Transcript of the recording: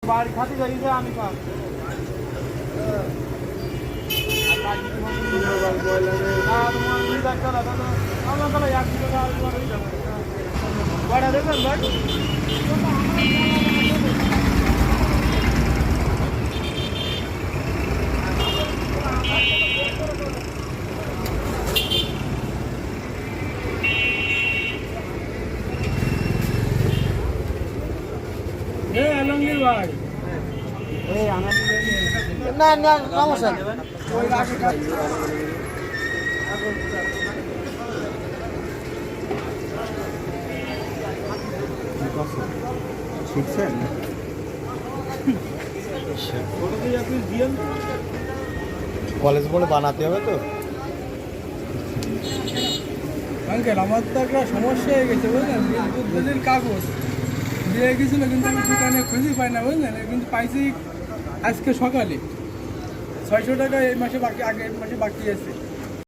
বাড়ি খাতে যাই যে আমি পাব দেখবেন ভাই আলমগীর ভাই না না সমস্যা নেই। শিখছেন কলেজ বলে বানাতে হবে তো। আঙ্কেল আমার তো একটা সমস্যা হয়ে গেছে বুঝলেন, বিদ্যুতের কাগজ দিয়ে গেছিলো কিন্তু আমি দোকানে খুঁজে পাই না বুঝলেন, কিন্তু পাইছি আজকে সকালে 600 টাকা এই মাসে বাকি, আগের মাসে বাকি আছে।